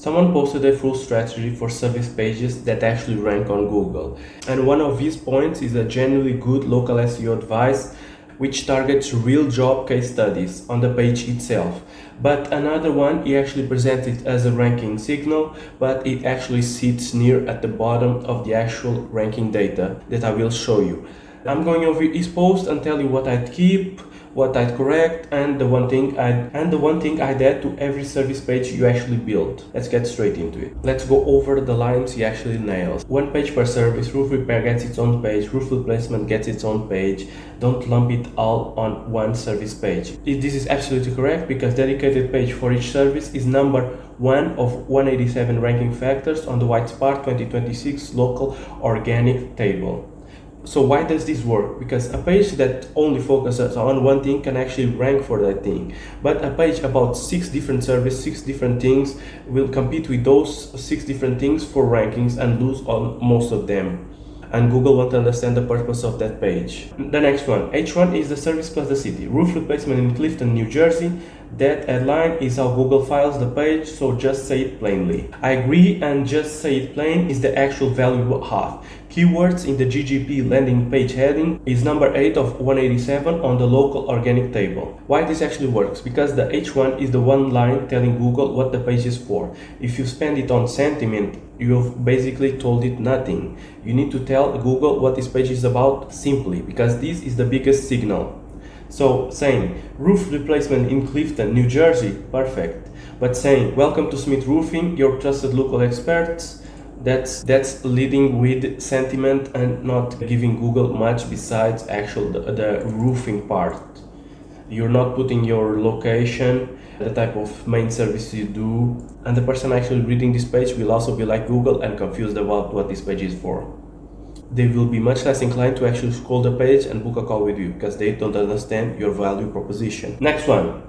Someone posted a full strategy for service pages that actually rank on Google. And one of these points is a genuinely good local SEO advice which targets real job case studies on the page itself. But another one, he actually presents it as a ranking signal, but it actually sits near at the bottom of the actual ranking data that I will show you. I'm going over his post and tell you what I'd keep, what I'd correct, and the one thing I'd add to every service page you actually build. Let's get straight into it. Let's go over the lines he actually nails. One page per service, roof repair gets its own page, roof replacement gets its own page. Don't lump it all on one service page. This is absolutely correct because dedicated page for each service is number 1 of 187 ranking factors on the Whitespart 2026 local organic table. So why does this work? Because a page that only focuses on one thing can actually rank for that thing. But a page about 6 different services, 6 different things will compete with those 6 different things for rankings and lose on most of them. And Google won't understand the purpose of that page. The next one, H1 is the service plus the city. Roof replacement in Clifton, New Jersey. That headline is how Google files the page, so just say it plainly. I agree, and just say it plain is the actual valuable half. Keywords in the GGP landing page heading is number 8 of 187 on the local organic table. Why this actually works? Because the H1 is the one line telling Google what the page is for. If you spend it on sentiment, you've basically told it nothing. You need to tell Google what this page is about simply, because this is the biggest signal. So saying roof replacement in Clifton, New Jersey, perfect. But saying welcome to Smith Roofing, your trusted local experts, that's leading with sentiment and not giving Google much besides actual the roofing part. You're not putting your location, the type of main service you do, and the person actually reading this page will also be like Google and confused about what this page is for. They will be much less inclined to actually scroll the page and book a call with you because they don't understand your value proposition. Next one.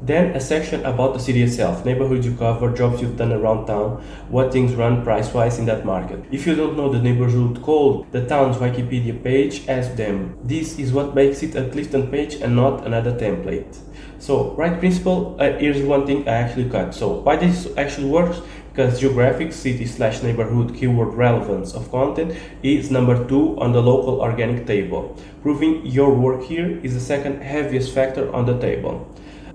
Then a section about the city itself, neighborhoods you cover, jobs you've done around town, what things run price-wise in that market. If you don't know the neighborhood code, the town's Wikipedia page, ask them. This is what makes it a Clifton page and not another template. So, right principle, here's one thing I actually cut. So, why this actually works? Because geographic city/neighborhood keyword relevance of content is number 2 on the local organic table. Proving your work here is the second heaviest factor on the table.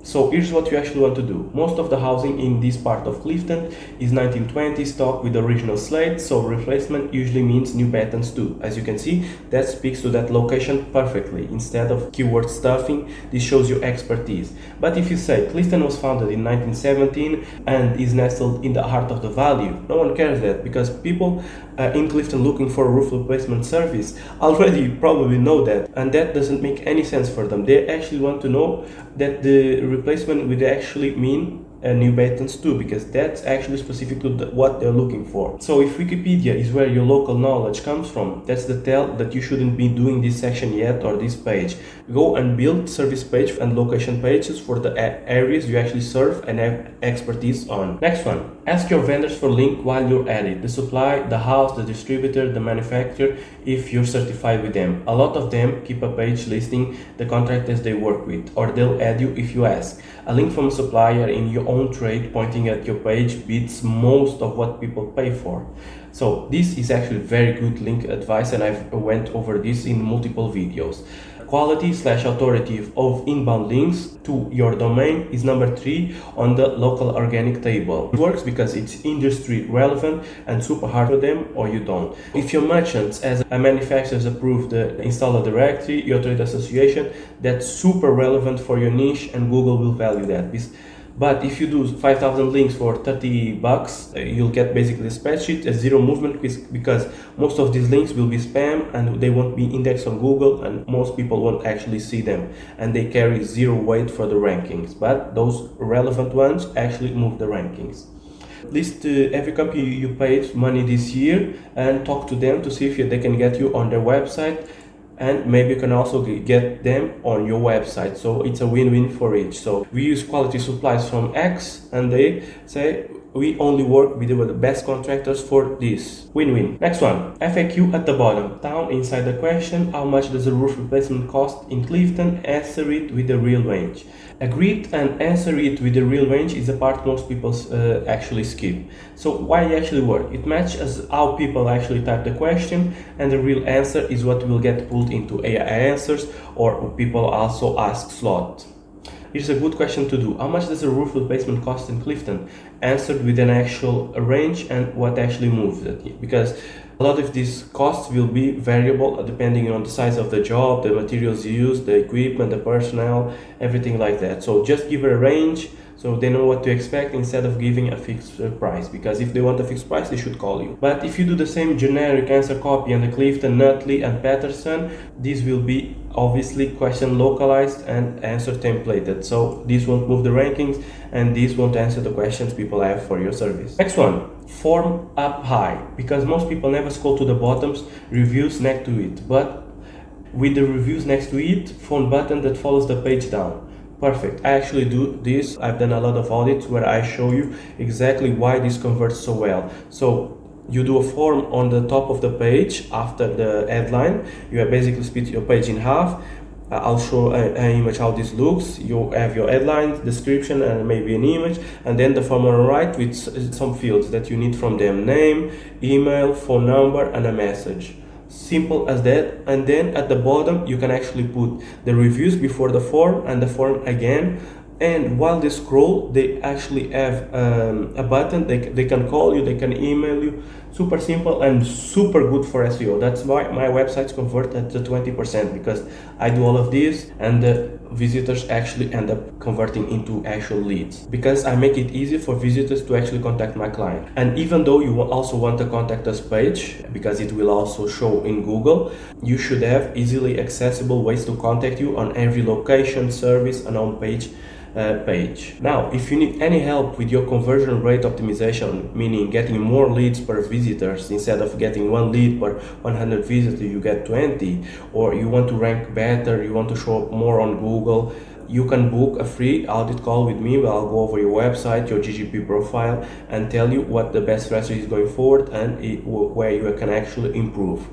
So here's what you actually want to do. Most of the housing in this part of Clifton is 1920 stock with original slate, so replacement usually means new patterns too. As you can see, that speaks to that location perfectly. Instead of keyword stuffing, this shows your expertise. But if you say Clifton was founded in 1917 and is nestled in the heart of the valley, no one cares that because people in Clifton looking for a roof replacement service already probably know that, and that doesn't make any sense for them. They actually want to know that the replacement would actually mean new patterns too, because that's actually specific to what they're looking for. So if Wikipedia is where your local knowledge comes from, that's the tell that you shouldn't be doing this section yet or this page. Go and build service page and location pages for the areas you actually serve and have expertise on. Next one, ask your vendors for link while you're at it. The supply, the house, the distributor, the manufacturer, if you're certified with them. A lot of them keep a page listing the contractors they work with, or they'll add you if you ask. A link from a supplier in your own trade pointing at your page beats most of what people pay for. So this is actually very good link advice, and I've went over this in multiple videos. Quality/authority of inbound links to your domain is number 3 on the local organic table. It works because it's industry relevant and super hard for them, or you don't. If your merchants as a manufacturer's approved installer directory, your trade association, that's super relevant for your niche and Google will value that. But if you do 5,000 links for $30, you'll get basically a spreadsheet, a zero movement, because most of these links will be spam and they won't be indexed on Google, and most people won't actually see them, and they carry zero weight for the rankings. But those relevant ones actually move the rankings. List every company you paid money this year and talk to them to see if they can get you on their website. And maybe you can also get them on your website, so it's a win-win for each. So we use quality supplies from X and they say we only work with the best contractors for this. Win-win. Next one, FAQ at the bottom. Down inside the question, how much does a roof replacement cost in Clifton? Answer it with the real range. Agreed and answer it with the real range is the part most people actually skip. So why it actually work? It matches how people actually type the question, and the real answer is what will get pulled into AI answers, or people also ask slot. Here's a good question to do. How much does a roof replacement cost in Clifton? Answered with an actual range and what actually moves it. Because a lot of these costs will be variable depending on the size of the job, the materials used, the equipment, the personnel, everything like that. So just give it a range so they know what to expect instead of giving a fixed price. Because if they want a fixed price, they should call you. But if you do the same generic answer copy on the Clifton, Nutley and Patterson, this will be obviously question localized and answer templated. So this won't move the rankings and this won't answer the questions people have for your service. Next one, form up high, because most people never scroll to the bottoms, reviews next to it. But with the reviews next to it, phone button that follows the page down. Perfect. I actually do this. I've done a lot of audits where I show you exactly why this converts so well. So you do a form on the top of the page after the headline. You have basically split your page in half. I'll show an image how this looks. You have your headline, description, and maybe an image, and then the form on the right with some fields that you need from them: name, email, phone number, and a message. Simple as that. And then at the bottom you can actually put the reviews before the form and the form again. And while they scroll, they actually have a button. They can call you, they can email you. Super simple and super good for SEO. That's why my websites convert at the 20%, because I do all of this and the visitors actually end up converting into actual leads, because I make it easy for visitors to actually contact my client. And even though you also want a contact us page, because it will also show in Google, you should have easily accessible ways to contact you on every location, service, and on page. Now, if you need any help with your conversion rate optimization, meaning getting more leads per visitors, instead of getting 1 lead per 100 visitors you get 20, or you want to rank better, you want to show up more on Google, you can book a free audit call with me where I'll go over your website, your GGP profile, and tell you what the best strategy is going forward and where you can actually improve.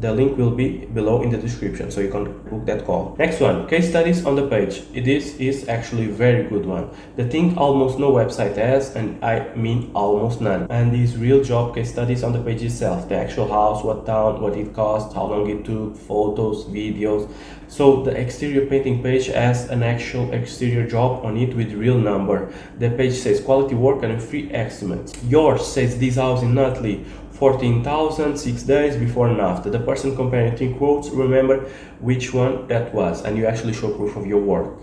The link will be below in the description, so you can book that call. Next one, case studies on the page. This is actually a very good one. The thing almost no website has, and I mean almost none. And these real job case studies on the page itself. The actual house, what town, what it cost, how long it took, photos, videos. So the exterior painting page has an actual exterior job on it with real number. The page says quality work and a free estimate. Yours says this house in Nutley, 14,000, 6 days before and after. The person comparing 3 quotes, remember which one that was, and you actually show proof of your work.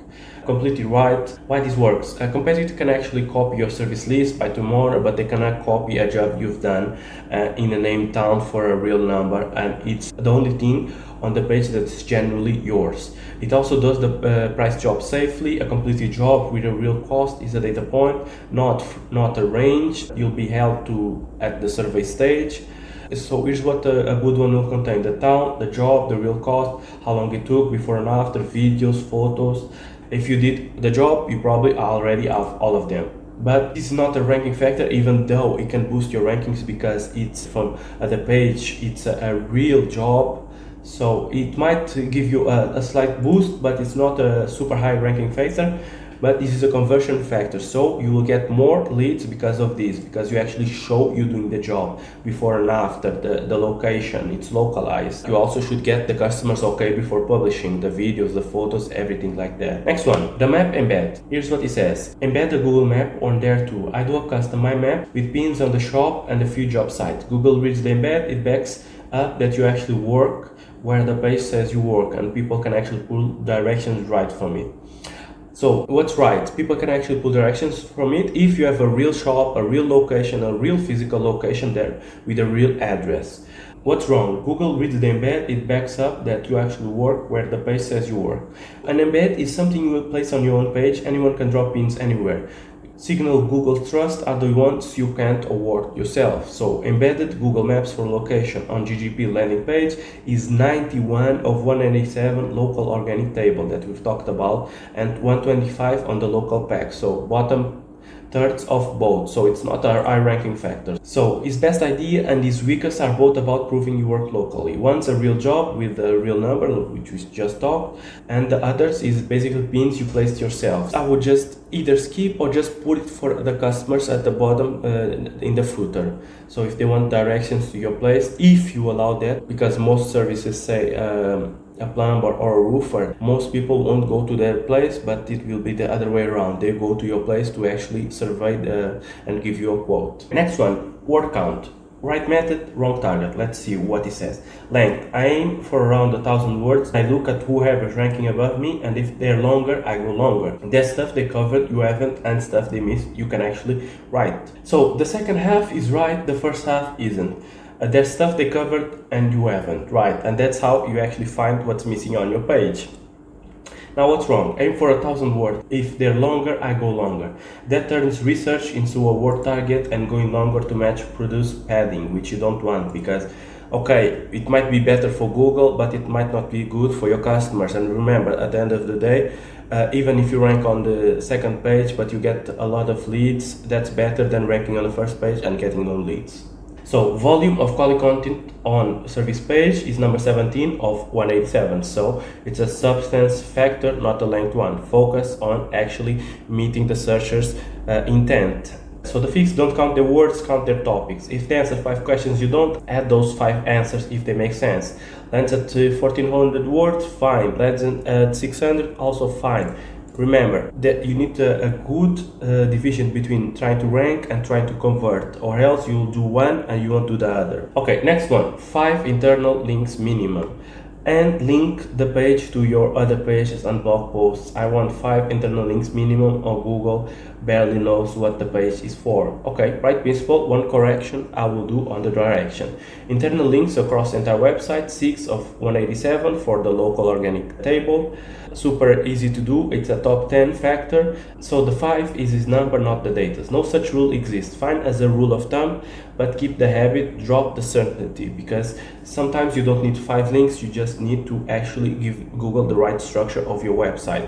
Completely right. Why this works? A competitor can actually copy your service list by tomorrow, but they cannot copy a job you've done in a named town for a real number, and it's the only thing on the page that's generally yours. It also does the price job safely. A completed job with a real cost is a data point, not a range. You'll be held to at the survey stage. So here's what a good one will contain: the town, the job, the real cost, how long it took, before and after, videos, photos. If you did the job, you probably already have all of them. But this is not a ranking factor, even though it can boost your rankings because it's from the page, it's a real job. So it might give you a slight boost, but it's not a super high ranking factor. But this is a conversion factor, so you will get more leads because of this, because you actually show you doing the job before and after, the location, it's localized. You also should get the customers okay before publishing the videos, the photos, everything like that. Next one, the map embed. Here's what it says: embed the Google map on there too. I do a custom my map with pins on the shop and a few job sites. Google reads the embed, it backs up that you actually work where the page says you work, and people can actually pull directions right from it. So what's right? People can actually pull directions from it if you have a real shop, a real location, a real physical location there with a real address. What's wrong? Google reads the embed, it backs up that you actually work where the page says you work. An embed is something you will place on your own page. Anyone can drop pins anywhere. Signal Google Trust are the ones you can't award yourself. So embedded Google Maps for location on GGP landing page is 91 of 187 local organic table that we've talked about, and 125 on the local pack. So bottom 2/3 of both, so it's not a high ranking factor. So his best idea and his weakest are both about proving you work locally. One's a real job with a real number, which we just talked, and the others is basically pins you placed yourself. I would just either skip or just put it for the customers at the bottom in the footer. So if they want directions to your place, if you allow that, because most services say a plumber or a roofer, most people won't go to their place, but it will be the other way around. They go to your place to actually survey and give you a quote. Next one, word count. Right method, wrong target. Let's see what it says. Length. I aim for around 1,000 words. I look at whoever's ranking above me, and if they're longer, I go longer. There's stuff they covered you haven't, and stuff they missed you can actually write. So the second half is right, the first half isn't. There's stuff they covered and you haven't, right? And that's how you actually find what's missing on your page. Now what's wrong? Aim for 1,000 words. If they're longer, I go longer. That turns research into a word target, and going longer to match produce padding, which you don't want, because okay, it might be better for Google, but it might not be good for your customers. And remember, at the end of the day, even if you rank on the second page but you get a lot of leads, that's better than ranking on the first page and getting no leads. So volume of quality content on service page is number 17 of 187. So it's a substance factor, not a length one. Focus on actually meeting the searcher's intent. So the fix, don't count their words, count their topics. If they answer 5 questions, you don't add those 5 answers if they make sense. Lands at 1,400 words, fine. Lands at 600, also fine. Remember that you need a good division between trying to rank and trying to convert, or else you'll do one and you won't do the other. Okay, next one, 5 internal links minimum. And link the page to your other pages and blog posts. I want 5 internal links minimum, or Google barely knows what the page is for. Okay, right principle, one correction I will do on the direction. Internal links across the entire website, 6 of 187 for the local organic table. Super easy to do, it's a top 10 factor. So the 5 is his number, not the data. No such rule exists. Fine as a rule of thumb, but keep the habit, drop the certainty, because sometimes you don't need 5 links, you just need to actually give Google the right structure of your website.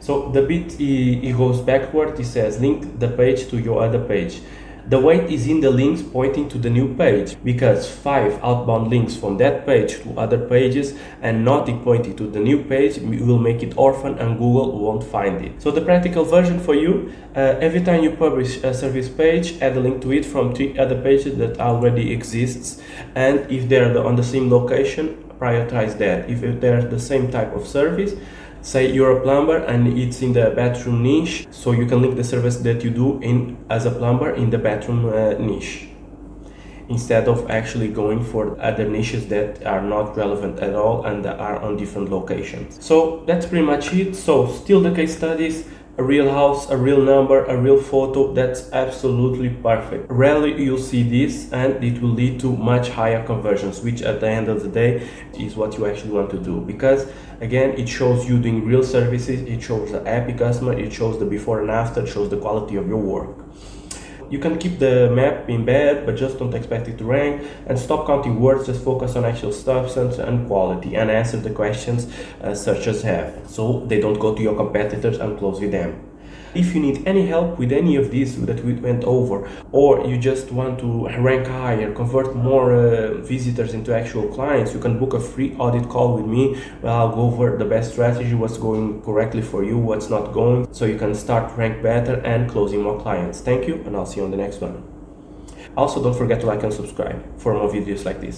So the bit he goes backward, he says link the page to your other page. The weight is in the links pointing to the new page, because 5 outbound links from that page to other pages and nothing pointing to the new page will make it orphan and Google won't find it. So the practical version for you, every time you publish a service page, add a link to it from 3 other pages that already exists, and if they're on the same location, prioritize that. If they're the same type of service, say you're a plumber and it's in the bathroom niche, so you can link the service that you do in as a plumber in the bathroom niche, instead of actually going for other niches that are not relevant at all and are on different locations. So that's pretty much it. So still the case studies, a real house, a real number, a real photo, that's absolutely perfect. Rarely you'll see this, and it will lead to much higher conversions, which at the end of the day is what you actually want to do, because again, it shows you doing real services, it shows the happy customer, it shows the before and after, it shows the quality of your work. You can keep the map in bed, but just don't expect it to rank, and stop counting words, just focus on actual substance and quality, and answer the questions searchers have, so they don't go to your competitors and close with them. If you need any help with any of these that we went over, or you just want to rank higher, convert more visitors into actual clients, you can book a free audit call with me where I'll go over the best strategy, what's going correctly for you, what's not going, so you can start rank better and closing more clients. Thank you, and I'll see you on the next one. Also, don't forget to like and subscribe for more videos like this.